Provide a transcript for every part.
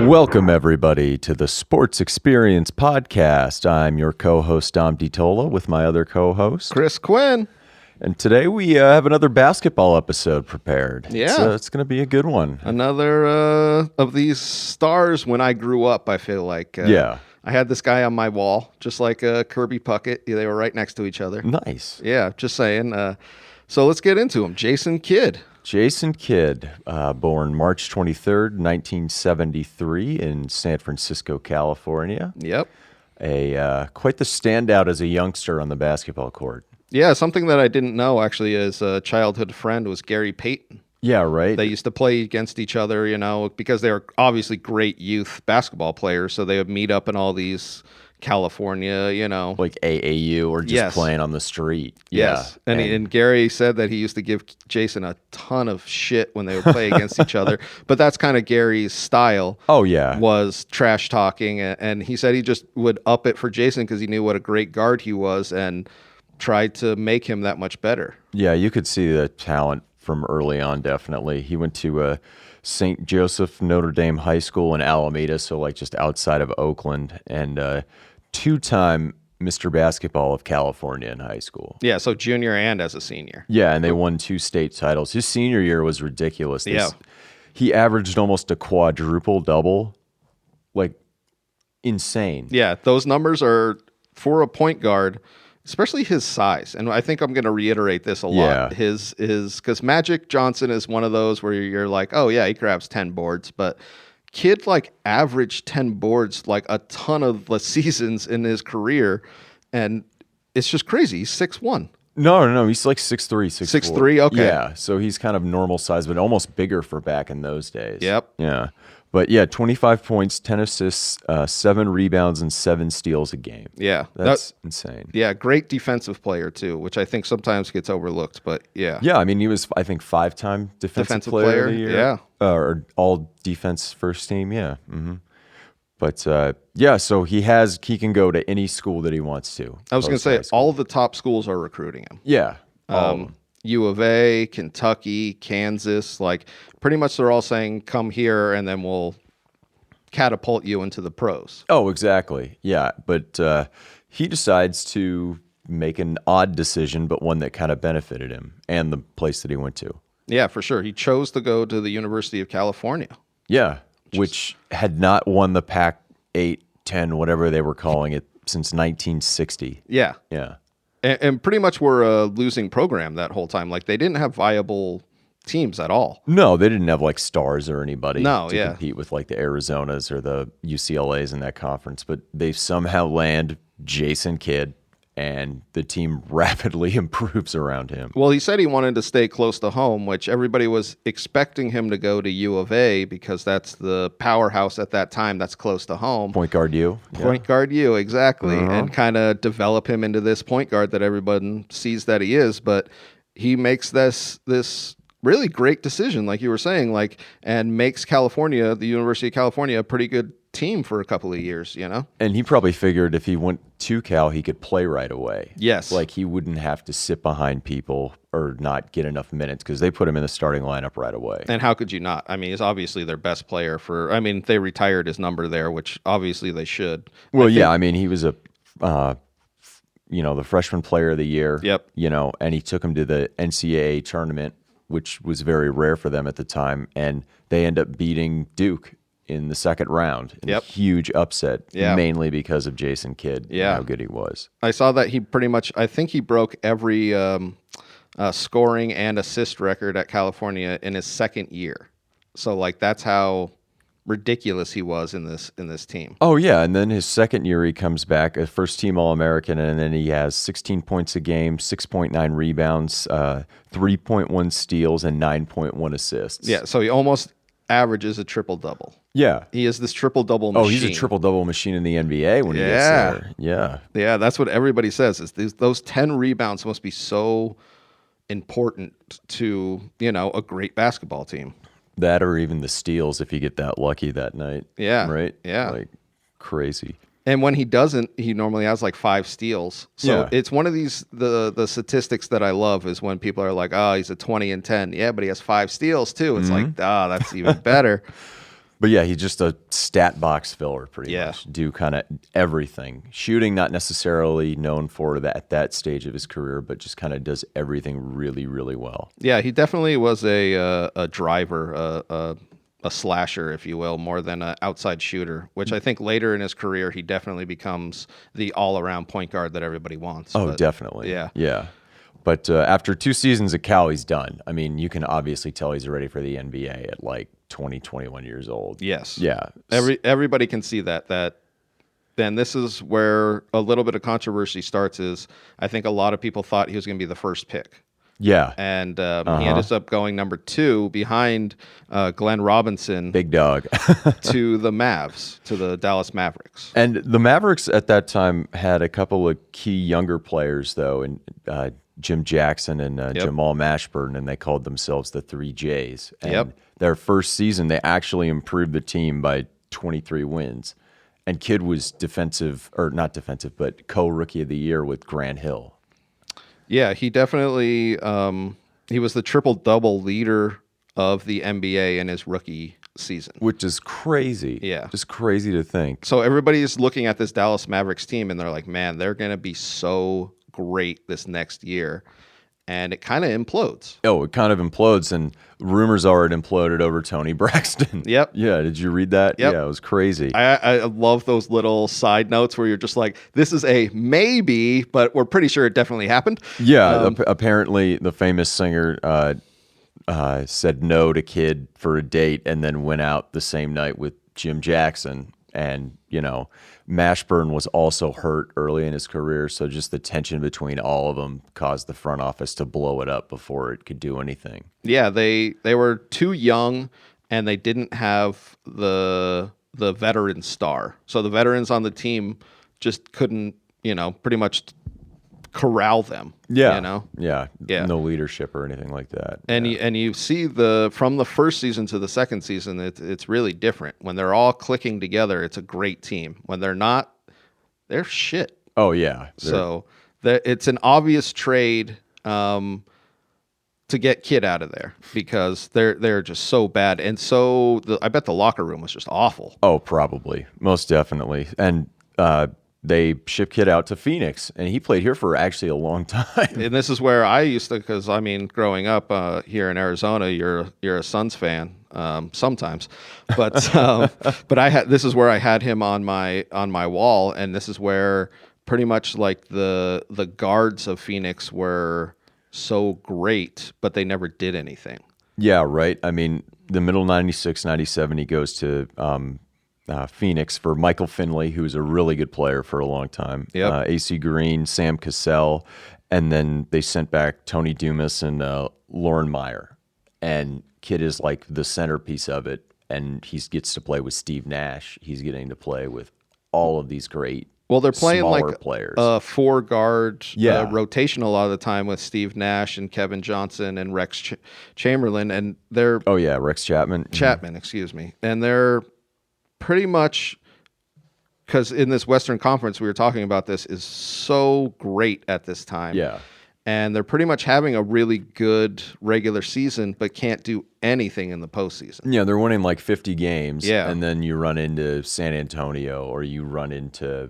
Welcome, everybody, to the Sports Experience Podcast. I'm your co-host, Dom DiTolla, with my other co-host, Chris Quinn. And today we have another basketball episode prepared. Yeah. It's going to be a good one. Another of these stars when I grew up, I feel like. Yeah. I had this guy on my wall, just like Kirby Puckett. They were right next to each other. Nice. Yeah, just saying. So let's get into him. Jason Kidd. Jason Kidd, born March 23rd, 1973 in San Francisco, California. Yep. Quite the standout as a youngster on the basketball court. Yeah, something that I didn't know, actually, as a childhood friend was Gary Payton. Yeah, right. They used to play against each other, because they were obviously great youth basketball players, so they would meet up in all these California, Like AAU or just playing on the street. Yes. Yeah. And Gary said that he used to give Jason a ton of shit when they would play against each other. But that's kind of Gary's style. Oh, yeah. Was trash talking. And he said he just would up it for Jason because he knew what a great guard he was and tried to make him that much better. Yeah, you could see the talent from early on, definitely. He went to St. Joseph Notre Dame High School in Alameda, so like just outside of Oakland, and two-time Mr. Basketball of California in high school. Yeah, so junior and as a senior. Yeah, and they won 2 state titles. His senior year was ridiculous. He averaged almost a quadruple double, like insane. Yeah, those numbers are for a point guard, especially his size. And I think I'm going to reiterate this a lot. Yeah. His because Magic Johnson is one of those where you're like, oh yeah, he grabs 10 boards, but Kidd like averaged 10 boards like a ton of the seasons in his career, and it's just crazy. He's 6'1". No, he's like 6'3", 6'4". 6'3", okay. Yeah, so he's kind of normal size, but almost bigger for back in those days. Yep. Yeah. But yeah, 25 points, 10 assists, 7 rebounds, and 7 steals a game. Yeah. That's insane. Yeah, great defensive player too, which I think sometimes gets overlooked, but yeah. Yeah, I mean, he was, I think, 5-time defensive player of the year. Yeah. Or all defense first team, yeah. Mm-hmm. But yeah, so he can go to any school that he wants to. I was going to say, all of the top schools are recruiting him. Yeah. U of A, Kentucky, Kansas, like pretty much they're all saying, come here and then we'll catapult you into the pros. Oh, exactly. Yeah. But he decides to make an odd decision, but one that kind of benefited him and the place that he went to. Yeah, for sure. He chose to go to the University of California. Yeah, which had not won the PAC-10, whatever they were calling it, since 1960. Yeah. Yeah. And pretty much were a losing program that whole time. Like, they didn't have viable teams at all. No, they didn't have, like, stars or anybody to yeah. compete with, like, the Arizonas or the UCLAs in that conference. But they somehow land Jason Kidd, and the team rapidly improves around him. Well, he said he wanted to stay close to home, which everybody was expecting him to go to U of A because that's the powerhouse at that time that's close to home. Point guard U. Point guard U, exactly. And kind of develop him into this point guard that everyone sees that he is. But he makes this really great decision, like you were saying, and makes California, the University of California, a pretty good team for a couple of years, And he probably figured if he went to Cal, he could play right away. Yes. Like he wouldn't have to sit behind people or not get enough minutes because they put him in the starting lineup right away. And how could you not? I mean, he's obviously their best player they retired his number there, which obviously they should. Well, I mean, he was the freshman player of the year. Yep. And he took him to the NCAA tournament, which was very rare for them at the time. And they end up beating Duke in the second round. In a huge upset, mainly because of Jason Kidd and how good he was. I saw that he pretty much, I think he broke every scoring and assist record at California in his second year. So, that's how ridiculous he was in this team. Oh, yeah, and then his second year he comes back, a first-team All-American, and then he has 16 points a game, 6.9 rebounds, 3.1 steals, and 9.1 assists. Yeah, so he almost averages a triple-double. Yeah. He is this triple-double machine. Oh, he's a triple-double machine in the NBA when he gets there. Yeah. Yeah, that's what everybody says. Is those 10 rebounds must be so important to, a great basketball team. That or even the steals if you get that lucky that night. Yeah. Right? Yeah. Like crazy. And when he doesn't, he normally has 5 steals. So it's one of these, the statistics that I love is when people are like, oh, he's a 20 and 10. Yeah, but he has 5 steals too. It's that's even better. But yeah, he's just a stat box filler, pretty Yeah. much. Do kind of everything. Shooting, not necessarily known for that at that stage of his career, but just kind of does everything really, really well. Yeah, he definitely was a driver, a slasher, if you will, more than an outside shooter, which I think later in his career, he definitely becomes the all-around point guard that everybody wants. Oh, But, definitely. yeah. Yeah. But after 2 seasons at Cal, he's done. I mean, you can obviously tell he's ready for the NBA at like 20, 21 years old. Yes. Yeah. Everybody can see that. Then this is where a little bit of controversy starts is I think a lot of people thought he was going to be the first pick. Yeah. And he ended up going number 2 behind Glenn Robinson Big dog. to the Mavs, to the Dallas Mavericks. And the Mavericks at that time had a couple of key younger players, though, and Jim Jackson and Jamal Mashburn, and they called themselves the 3Js. And their first season, they actually improved the team by 23 wins. And Kidd was not defensive, but co-rookie of the year with Grant Hill. Yeah, he definitely he was the triple-double leader of the NBA in his rookie season. Which is crazy. Yeah. Just crazy to think. So everybody's looking at this Dallas Mavericks team, and they're like, man, they're going to be so great this next year. And it kind of implodes. Oh, it kind of implodes, and rumors are it imploded over Tony Braxton. Yep. Yeah, did you read that? Yep. Yeah, it was crazy. I love those little side notes where you're just like, this is a maybe, but we're pretty sure it definitely happened. Yeah, apparently the famous singer said no to Kidd for a date and then went out the same night with Jim Jackson. And, Mashburn was also hurt early in his career, so just the tension between all of them caused the front office to blow it up before it could do anything. Yeah, they were too young, and they didn't have the veteran star. So the veterans on the team just couldn't, pretty much corral them. Yeah. Yeah. No leadership or anything like that. And you see from the first season to the second season, it's really different. When they're all clicking together, it's a great team. When they're not, they're shit. Oh yeah. So it's an obvious trade to get Kidd out of there because they're just so bad. And so I bet the locker room was just awful. Oh, probably. Most definitely. And they shipped Kidd out to Phoenix, and he played here for actually a long time. And this is where I used to, because growing up here in Arizona, you're a Suns fan sometimes, but this is where I had him on my wall, and this is where pretty much like the guards of Phoenix were so great, but they never did anything. Yeah, right. I mean, the middle 96, 97, he goes to Phoenix for Michael Finley, who's a really good player for a long time. Yep. AC Green, Sam Cassell, and then they sent back Tony Dumas and Lauren Meyer. And Kidd is like the centerpiece of it, and he gets to play with Steve Nash. He's getting to play with all of these great they're playing like players. A 4-guard rotation a lot of the time with Steve Nash and Kevin Johnson and Rex Chamberlain, and they're Rex Chapman. Excuse me, and they're pretty much, because in this Western Conference, we were talking about this, is so great at this time. Yeah. And they're pretty much having a really good regular season, but can't do anything in the postseason. Yeah, they're winning like 50 games. Yeah. And then you run into San Antonio, or you run into,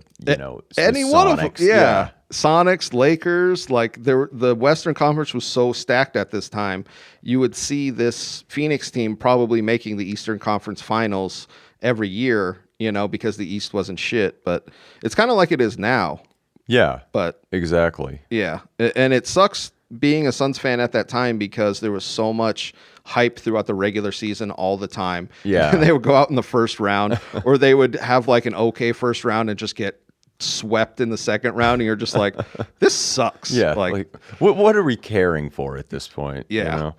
any one of them. Yeah. Sonics, Lakers, like the Western Conference was so stacked at this time. You would see this Phoenix team probably making the Eastern Conference Finals every year, because the East wasn't shit. But it's kind of like it is now. Yeah, but exactly. Yeah, and it sucks being a Suns fan at that time because there was so much hype throughout the regular season all the time. Yeah. And they would go out in the first round, or they would have like an okay first round and just get swept in the second round, and you're just like, this sucks. Yeah, like what are we caring for at this point? Yeah.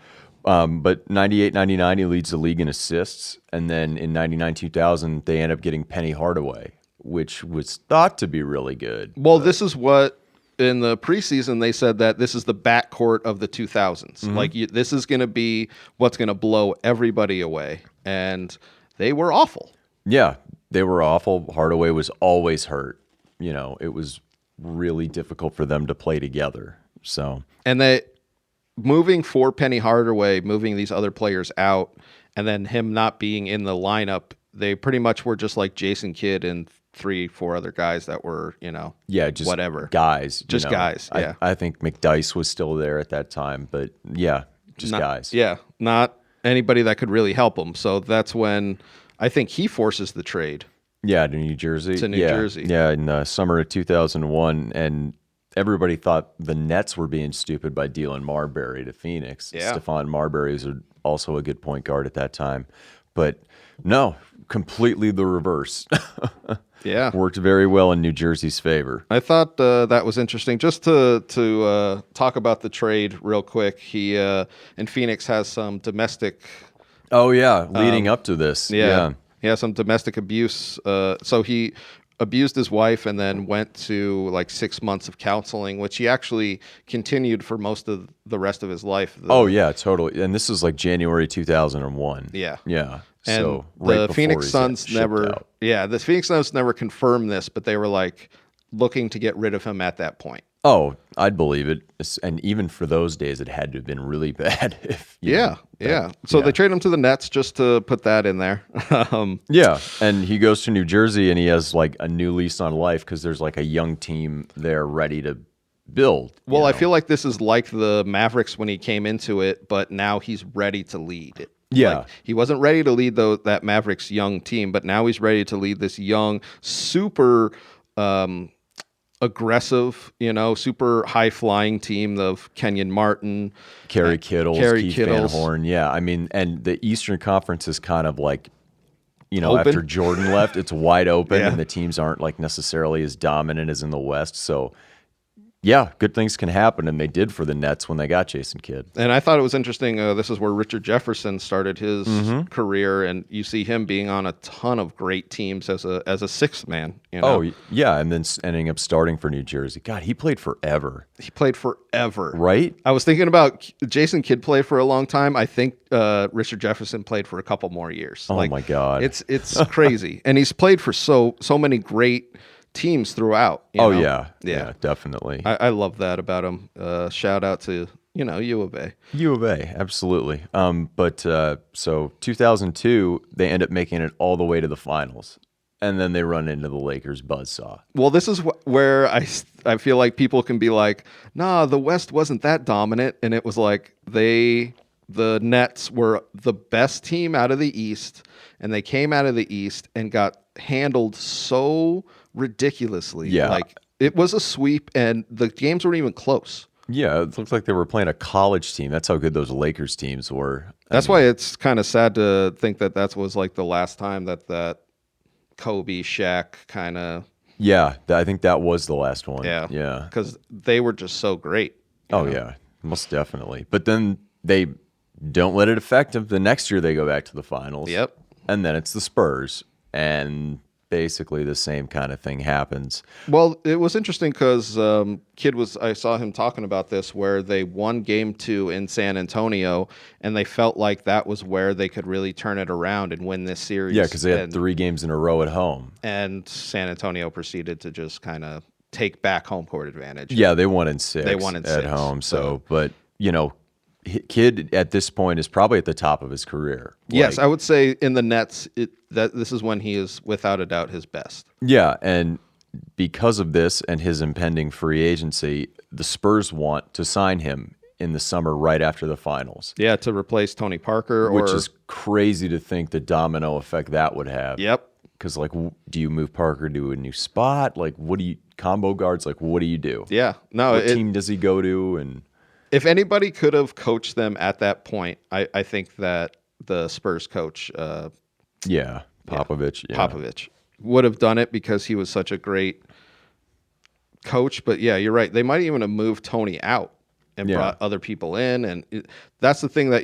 But 98, 99, he leads the league in assists, and then in 99, 2000, they end up getting Penny Hardaway, which was thought to be really good. Well, this is what in the preseason they said that this is the backcourt of the 2000s. Mm-hmm. Like this is going to be what's going to blow everybody away, and they were awful. Yeah, they were awful. Hardaway was always hurt. It was really difficult for them to play together. So, and moving for Penny Hardaway, moving these other players out, and then him not being in the lineup, they pretty much were just like Jason Kidd and 3-4 other guys that were, just whatever guys. just guys. Yeah, I think McDyess was still there at that time, but yeah, just guys. Yeah, not anybody that could really help him. So that's when I think he forces the trade. Yeah, to New Jersey. To New Jersey. Yeah, in the summer of 2001, and everybody thought the Nets were being stupid by dealing Marbury to Phoenix. Yeah. Stephon Marbury was also a good point guard at that time. But no, completely the reverse. Yeah. Worked very well in New Jersey's favor. I thought that was interesting. Just to talk about the trade real quick, he in Phoenix has some domestic... Oh, yeah, leading up to this. Yeah. He has some domestic abuse. So he abused his wife and then went to like 6 months of counseling, which he actually continued for most of the rest of his life. Oh, yeah, totally. And this is like January 2001. Yeah. Yeah. And so the Phoenix Suns the Phoenix Suns never confirmed this, but they were like looking to get rid of him at that point. Oh, I'd believe it. And even for those days, it had to have been really bad. So they trade him to the Nets just to put that in there. Yeah, and he goes to New Jersey and he has like a new lease on life because there's like a young team there ready to build. Well, I feel like this is like the Mavericks when he came into it, but now he's ready to lead it. Yeah. Like, he wasn't ready to lead that Mavericks young team, but now he's ready to lead this young, super aggressive, super high-flying team of Kenyon Martin, Kerry Kittles, Keith Van Horn. Yeah, I mean, and the Eastern Conference is kind of like, open. After Jordan left, it's wide open, and the teams aren't like necessarily as dominant as in the West. So, yeah, good things can happen, and they did for the Nets when they got Jason Kidd. And I thought it was interesting. This is where Richard Jefferson started his career, and you see him being on a ton of great teams as a sixth man. Oh, yeah, and then ending up starting for New Jersey. God, he played forever. Right? I was thinking about Jason Kidd played for a long time. I think Richard Jefferson played for a couple more years. Oh, my God. It's crazy. And he's played for so many great teams throughout. Yeah, definitely. I love that about him. Shout out to U of A. U of A, absolutely. But so 2002, they end up making it all the way to the finals, and then they run into the Lakers buzzsaw. Well, this is where I feel like people can be like, nah, the West wasn't that dominant, and it was like the Nets were the best team out of the East, and they came out of the East and got handled so ridiculously. Yeah. Like it was a sweep and the games weren't even close. Yeah, it looks like they were playing a college team. That's how good those Lakers teams were. That's why it's kind of sad to think that was like the last time that Kobe, Shaq kind of... Yeah, I think that was the last one. Yeah. Because they were just so great. Oh, yeah, most definitely. But then they don't let it affect them. The next year they go back to the finals. Yep. And then it's the Spurs. And basically the same kind of thing happens. Well, it was interesting because I saw him talking about this where they won game 2 in San Antonio and they felt like that was where they could really turn it around and win this series. Yeah, because they had 3 games in a row at home. And San Antonio proceeded to just kind of take back home court advantage. Yeah, they won in 6 at home. So, but, Kidd at this point is probably at the top of his career. Yes, I would say in the Nets, this is when he is without a doubt his best. Yeah, and because of this and his impending free agency, the Spurs want to sign him in the summer right after the finals. Yeah, to replace Tony Parker. Which is crazy to think the domino effect that would have. Yep. Because, do you move Parker to a new spot? Combo guards, what do you do? Yeah. No. What team does he go to? And if anybody could have coached them at that point, I think that the Spurs coach, Popovich. Yeah. Popovich would have done it because he was such a great coach. But yeah, you're right. They might even have moved Tony out and brought other people in. And that's the thing that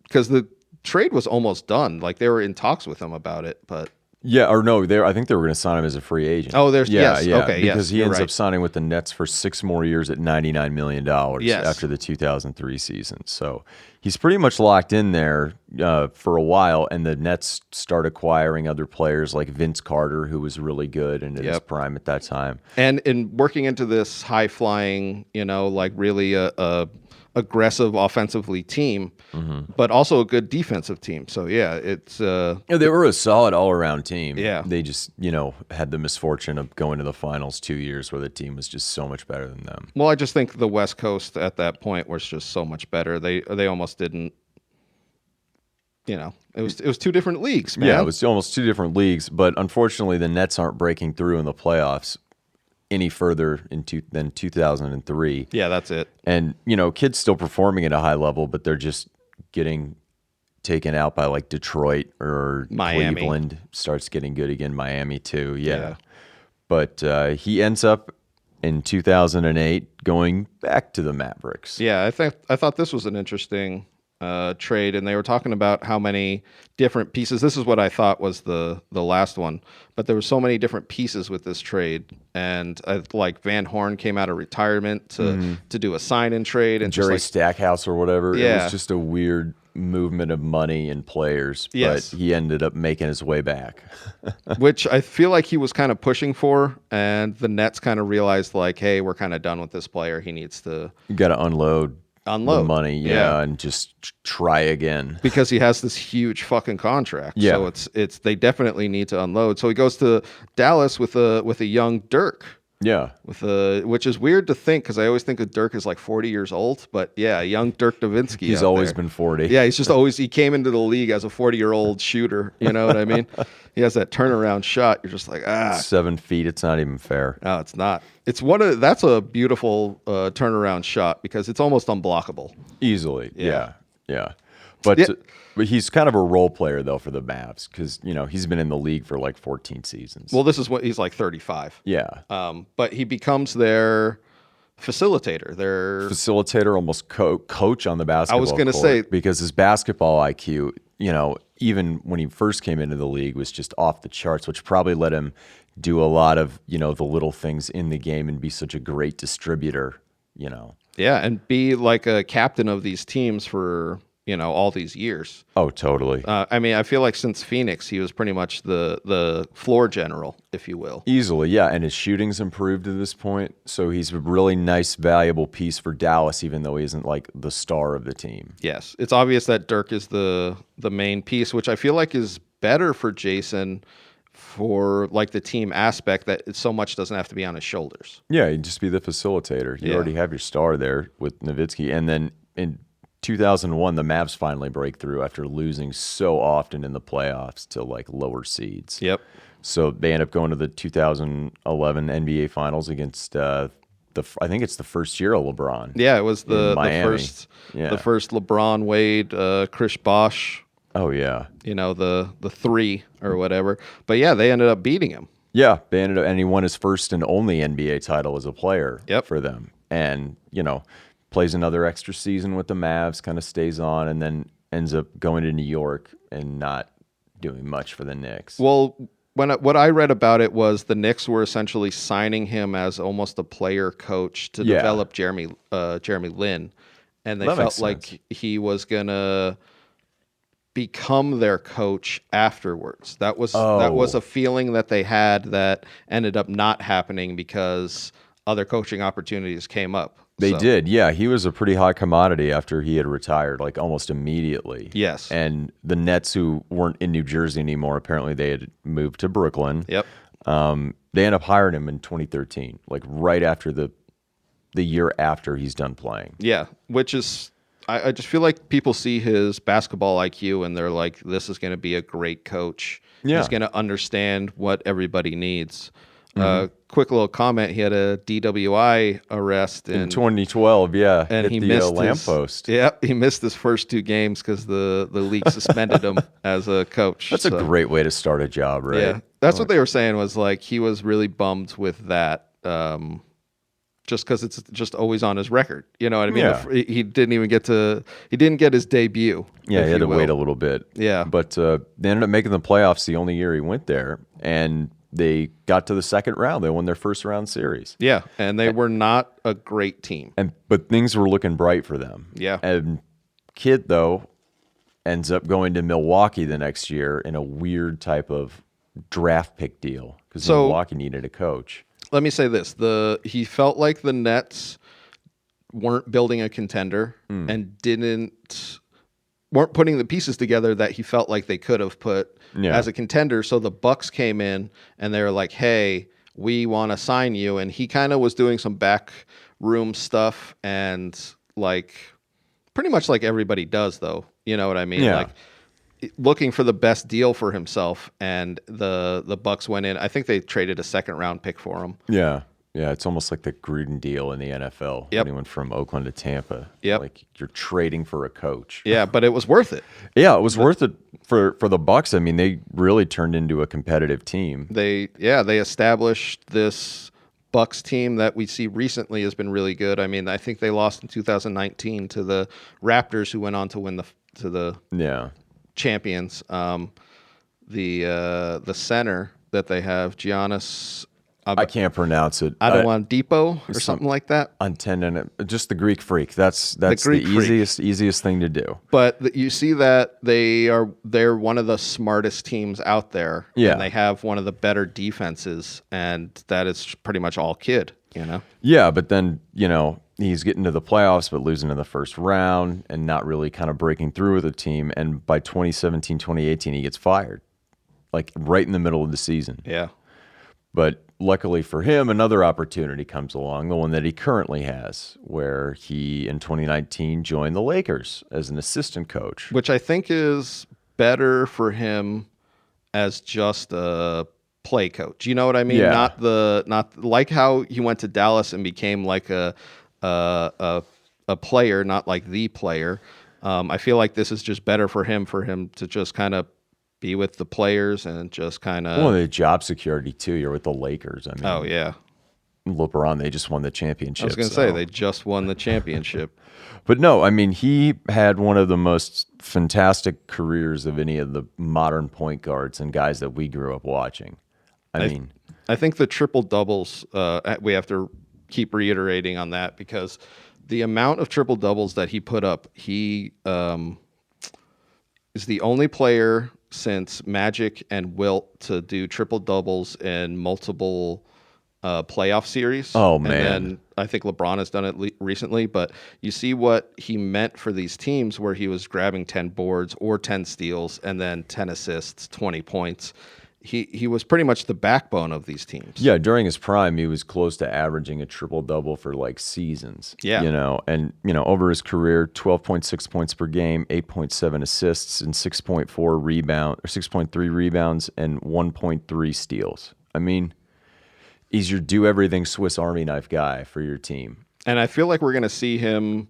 because the trade was almost done. Like they were in talks with him about it, but. Yeah, or no, I think they were going to sign him as a free agent. Oh, yes, okay, because he ends up signing with the Nets for 6 more years at $99 million after the 2003 season. So he's pretty much locked in there for a while, and the Nets start acquiring other players like Vince Carter, who was really good and in his prime at that time. And in working into this high-flying, really a aggressive offensively team, but also a good defensive team. So yeah, it's Yeah, they were a solid all-around team. Yeah. They just, had the misfortune of going to the finals 2 years where the team was just so much better than them. well, I just think the West Coast at that point was just so much better. They almost didn't. It was two different leagues, man. Yeah, it was almost two different leagues, but unfortunately the Nets aren't breaking through in the playoffs any further than 2003. Yeah, that's it. And, kids still performing at a high level, but they're just getting taken out by like Detroit or Miami. Cleveland starts getting good again. Miami too. Yeah. Yeah. But he ends up in 2008 going back to the Mavericks. Yeah, I thought this was an interesting trade, and they were talking about how many different pieces. This is what I thought was the last one, but there were so many different pieces with this trade, and like Van Horn came out of retirement to do a sign-in trade, and Jerry just like, Stackhouse or whatever. It Yeah. was just a weird movement of money and players, Yes. but he ended up making his way back. which I feel like he was kind of pushing for, and the Nets kind of realized like, hey, we're kind of done with this player. He needs to You got to unload the money, Yeah. and just try again. because he has this huge fucking contract. Yeah. So it's they definitely need to unload. So he goes to Dallas with a young Dirk. Yeah. Which is weird to think because I always think of Dirk as like 40 years old, but yeah, young Dirk Nowitzki. He's out always there. been 40. Yeah, he came into the league as a 40-year-old shooter. You know what I mean? He has that turnaround shot. You're just like, 7 feet. It's not even fair. no, it's not. That's a beautiful turnaround shot because it's almost unblockable. Easily. Yeah. Yeah. But, Yeah. but he's kind of a role player, though, for the Mavs because, he's been in the league for like 14 seasons. Well, this is what he's like 35. Yeah. But he becomes their facilitator. Facilitator, almost coach on the basketball gonna court, say- because his basketball IQ, even when he first came into the league, was just off the charts, which probably let him do a lot of, the little things in the game and be such a great distributor, Yeah, and be like a captain of these teams for, all these years. Oh, totally. I mean, I feel like since Phoenix, he was pretty much the floor general, if you will. Easily, yeah. And his shooting's improved to this point. So he's a really nice, valuable piece for Dallas, even though he isn't like the star of the team. Yes, it's obvious that Dirk is the main piece, which I feel like is better for Jason for like the team aspect that it so much doesn't have to be on his shoulders. Yeah, he'd just be the facilitator. You Yeah. already have your star there with Nowitzki. And then in 2001, the Mavs finally break through after losing so often in the playoffs to like lower seeds. Yep. So they end up going to the 2011 NBA Finals against I think it's the first year of LeBron. Yeah, it was the Miami. Yeah. first LeBron, Wade, Chris Bosh, Oh yeah. the three or whatever. But yeah, they ended up beating him. Yeah, they ended up, and he won his first and only NBA title as a player for them. And, plays another extra season with the Mavs, kind of stays on, and then ends up going to New York and not doing much for the Knicks. Well, what I read about it was the Knicks were essentially signing him as almost a player coach to develop Jeremy Lin, and they That felt makes like sense. he was gonna become their coach afterwards. That was a feeling that they had that ended up not happening because other coaching opportunities came up. They So, did, yeah. He was a pretty hot commodity after he had retired, like almost immediately. Yes. And the Nets, who weren't in New Jersey anymore, apparently they had moved to Brooklyn. Yep. They end up hiring him in 2013, like right after the year after he's done playing. Yeah, which is I just feel like people see his basketball IQ and they're like, this is going to be a great coach. Yeah. He's going to understand what everybody needs. Quick little comment: he had a DWI arrest In 2012, yeah, and hit he the missed lamppost. he missed his first 2 games because the league suspended him as a coach. That's a great way to start a job, right? Yeah, that's what they were saying was like he was really bummed with that. Just because it's just always on his record, you know what I mean? Yeah. He didn't get his debut. Yeah, if he had you to will. wait a little bit. Yeah. But they ended up making the playoffs the only year he went there, and they got to the second round. They won their first round series. Yeah, and they were not a great team. But things were looking bright for them. Yeah. And Kid, though, ends up going to Milwaukee the next year in a weird type of draft pick deal because Milwaukee needed a coach. Let me say this: he felt like the Nets weren't building a contender and weren't putting the pieces together that he felt like they could have put as a contender. So the Bucks came in and they were like, hey, we want to sign you. And he kind of was doing some backroom stuff and like pretty much like everybody does, though. You know what I mean? Yeah. Like looking for the best deal for himself. And the Bucks went in. I think they traded a 2nd-round pick for him. Yeah. Yeah, it's almost like the Gruden deal in the NFL. Yep. When he went from Oakland to Tampa. Yep. Like you're trading for a coach. Yeah, but it was worth it. Yeah, it was worth it for the Bucks. I mean, they really turned into a competitive team. They established this Bucks team that we see recently has been really good. I mean, I think they lost in 2019 to the Raptors, who went on to win the champions. The center that they have, Giannis. I can't pronounce it. Depot or something like that. Just the Greek Freak. That's the easiest thing to do. But you see that they're one of the smartest teams out there. Yeah. And they have one of the better defenses, and that is pretty much all kid, you know? Yeah, but then, he's getting to the playoffs but losing in the first round and not really kind of breaking through with the team. And by 2017, 2018, he gets fired. Like right in the middle of the season. Yeah. But luckily for him, another opportunity comes along, the one that he currently has, where he, in 2019, joined the Lakers as an assistant coach. Which I think is better for him as just a play coach. You know what I mean? Yeah. Not like how he went to Dallas and became like a player, not like the player. I feel like this is just better for him to just kind of be with the players and just kind of... Well, the job security, too. You're with the Lakers. I mean, oh, yeah. LeBron, they just won the championship. I was going to say, they just won the championship. But no, I mean, he had one of the most fantastic careers of any of the modern point guards and guys that we grew up watching. I think the triple-doubles, we have to keep reiterating on that, because the amount of triple-doubles that he put up, he is the only player since Magic and Wilt to do triple doubles in multiple playoff series. Oh, man. And then I think LeBron has done it recently, but you see what he meant for these teams where he was grabbing 10 boards or 10 steals and then 10 assists, 20 points. He was pretty much the backbone of these teams. Yeah, during his prime, he was close to averaging a triple-double for like seasons. Yeah. Over his career, 12.6 points per game, 8.7 assists, and 6.3 rebounds, and 1.3 steals. I mean, he's your do-everything Swiss Army knife guy for your team. And I feel like we're going to see him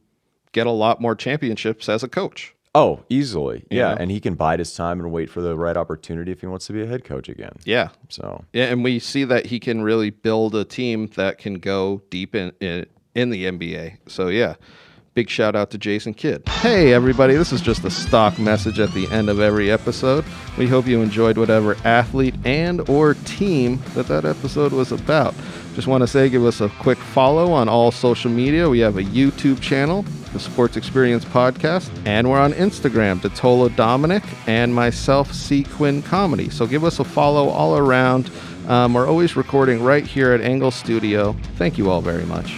get a lot more championships as a coach. Oh, easily. Yeah. know? And he can bide his time and wait for the right opportunity if he wants to be a head coach again. Yeah. So, yeah, and we see that he can really build a team that can go deep in the NBA. So, yeah, big shout out to Jason Kidd. Hey, everybody, this is just a stock message at the end of every episode. We hope you enjoyed whatever athlete and or team that episode was about. Just want to say, give us a quick follow on all social media. We have a YouTube channel, the Sports Experience Podcast, and we're on Instagram, DiTolla Dominic, and myself, C. Quinn Comedy. So give us a follow all around. We're always recording right here at Engle Studio. Thank you all very much.